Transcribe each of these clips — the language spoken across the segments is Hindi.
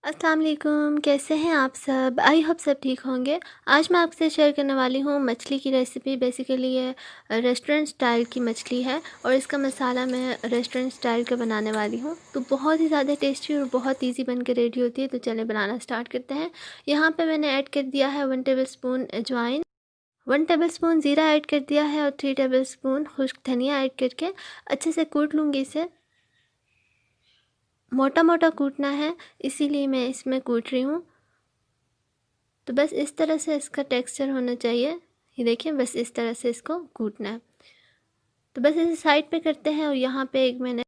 अस्सलाम वालेकुम, कैसे हैं आप सब? आई होप सब ठीक होंगे। आज मैं आपसे शेयर करने वाली हूँ मछली की रेसिपी। बेसिकली ये रेस्टोरेंट स्टाइल की मछली है और इसका मसाला मैं रेस्टोरेंट स्टाइल का बनाने वाली हूँ। तो बहुत ही ज़्यादा टेस्टी और बहुत इजी बन के रेडी होती है। तो चलें बनाना स्टार्ट करते हैं। यहाँ पे मैंने ऐड कर दिया है 1 टेबल स्पून अजवाइन, 1 टेबल स्पून ज़ीरा ऐड कर दिया है और 3 टेबल स्पून खुश्क धनिया ऐड करके अच्छे से कूट लूँगी। इसे मोटा मोटा कूटना है, इसीलिए मैं इसमें कूट रही हूँ। तो बस इस तरह से इसका टेक्सचर होना चाहिए। ये देखिए, बस इस तरह से इसको कूटना है। तो बस इसे साइड पे करते हैं और यहाँ पे एक मैंने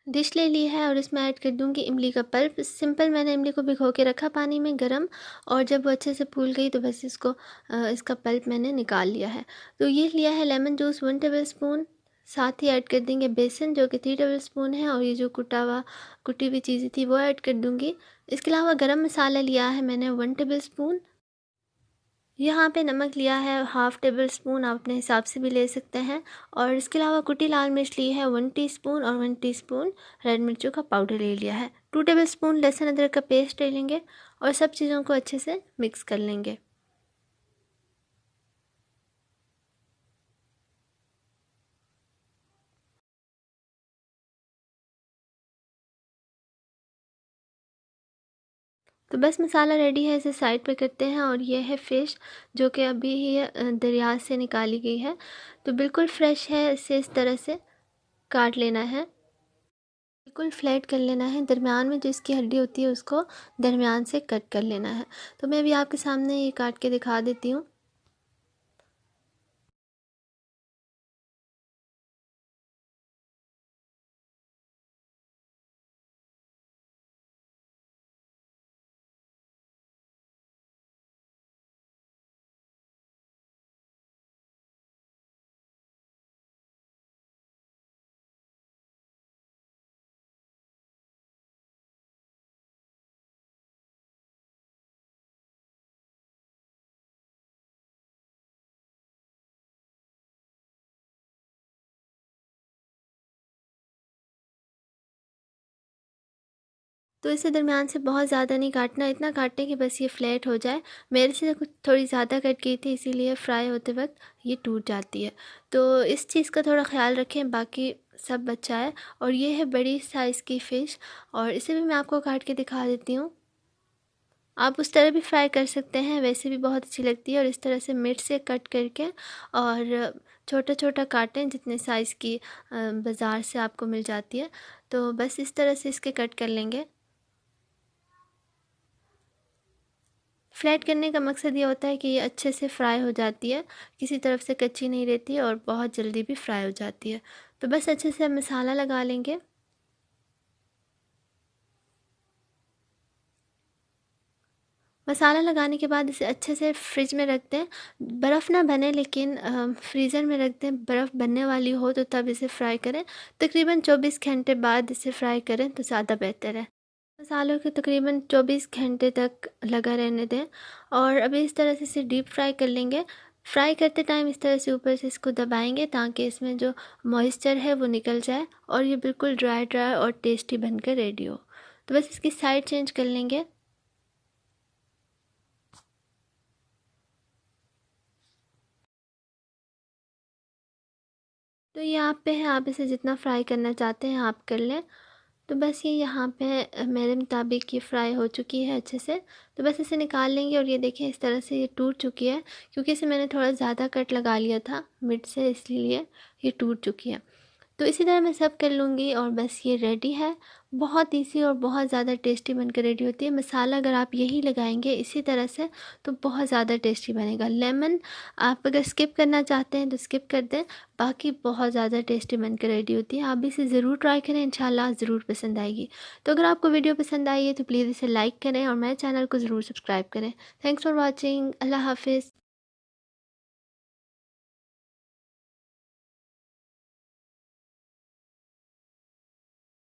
डिश ले ली है और इसमें ऐड कर दूँगी इमली का पल्प। सिंपल मैंने इमली को भिगो के रखा पानी में गरम, और जब वो अच्छे से फूल गई तो बस इसका पल्प मैंने निकाल लिया है। तो ये लिया है लेमन जूस 1 टेबल स्पून, साथ ही ऐड कर देंगे बेसन जो कि 3 टेबल स्पून है, और ये जो कुटी हुई चीज़ें थी वो ऐड कर दूँगी। इसके अलावा गरम मसाला लिया है मैंने 1 टेबल स्पून। यहाँ पे नमक लिया है 1/2 टेबल स्पून, आप अपने हिसाब से भी ले सकते हैं। और इसके अलावा कुटी लाल मिर्च ली है 1 टीस्पून, और 1 टीस्पून रेड मिर्चों का पाउडर ले लिया है। 2 टेबल स्पून लहसुन अदरक का पेस्ट ले लेंगे और सब चीज़ों को अच्छे से मिक्स कर लेंगे। तो बस मसाला रेडी है, इसे साइड पे करते हैं। और ये है फ़िश जो कि अभी ही दरिया से निकाली गई है, तो बिल्कुल फ्रेश है। इसे इस तरह से काट लेना है, बिल्कुल फ्लैट कर लेना है। दरमियान में जो इसकी हड्डी होती है उसको दरमियान से कट कर लेना है। तो मैं अभी आपके सामने ये काट के दिखा देती हूँ। तो इसे दरमियान से बहुत ज़्यादा नहीं काटना, इतना काटने कि बस ये फ्लैट हो जाए। मेरे से कुछ थोड़ी ज़्यादा कट गई थी, इसीलिए फ्राई होते वक्त ये टूट जाती है। तो इस चीज़ का थोड़ा ख्याल रखें, बाकी सब बचा है। और ये है बड़ी साइज़ की फ़िश, और इसे भी मैं आपको काट के दिखा देती हूँ। आप उस तरह भी फ्राई कर सकते हैं, वैसे भी बहुत अच्छी लगती है। और इस तरह से मिर्च से कट करके और छोटा छोटा काटें, जितने साइज़ की बाज़ार से आपको मिल जाती है। तो बस इस तरह से इसके कट कर लेंगे। फ्लैट करने का मकसद ये होता है कि ये अच्छे से फ्राई हो जाती है, किसी तरफ से कच्ची नहीं रहती और बहुत जल्दी भी फ्राई हो जाती है। तो बस अच्छे से मसाला लगा लेंगे। मसाला लगाने के बाद इसे अच्छे से फ्रिज में रख दें। बर्फ़ ना बने, लेकिन फ्रीज़र में रख दें। बर्फ़ बनने वाली हो तो तब इसे फ्राई करें। तकरीबन 24 घंटे बाद इसे फ्राई करें तो ज़्यादा बेहतर है। मसालों को तकरीबन 24 घंटे तक लगा रहने दें। और अभी इस तरह से इसे डीप फ्राई कर लेंगे। फ्राई करते टाइम इस तरह से ऊपर से इसको दबाएंगे ताकि इसमें जो मॉइस्चर है वो निकल जाए और ये बिल्कुल ड्राई ड्राई और टेस्टी बनकर रेडी हो। तो बस इसकी साइड चेंज कर लेंगे। तो ये आप पे है, आप इसे जितना फ्राई करना चाहते हैं आप कर लें। तो बस ये यहाँ पे मेरे मुताबिक ये फ्राई हो चुकी है अच्छे से। तो बस इसे निकाल लेंगे और ये देखें इस तरह से ये टूट चुकी है, क्योंकि इसे मैंने थोड़ा ज़्यादा कट लगा लिया था मिड से, इसलिए ये टूट चुकी है। तो इसी तरह मैं सब कर लूँगी और बस ये रेडी है। बहुत ईज़ी और बहुत ज़्यादा टेस्टी बनकर रेडी होती है। मसाला अगर आप यही लगाएंगे इसी तरह से तो बहुत ज़्यादा टेस्टी बनेगा। लेमन आप अगर स्किप करना चाहते हैं तो स्किप कर दें, बाकी बहुत ज़्यादा टेस्टी बनकर रेडी होती है। आप भी इसे ज़रूर ट्राई करें, इंशाल्लाह ज़रूर पसंद आएगी। तो अगर आपको वीडियो पसंद आई है तो प्लीज़ इसे लाइक करें और मेरे चैनल को ज़रूर सब्सक्राइब करें। Thanks for watching. अल्लाह हाफिज़।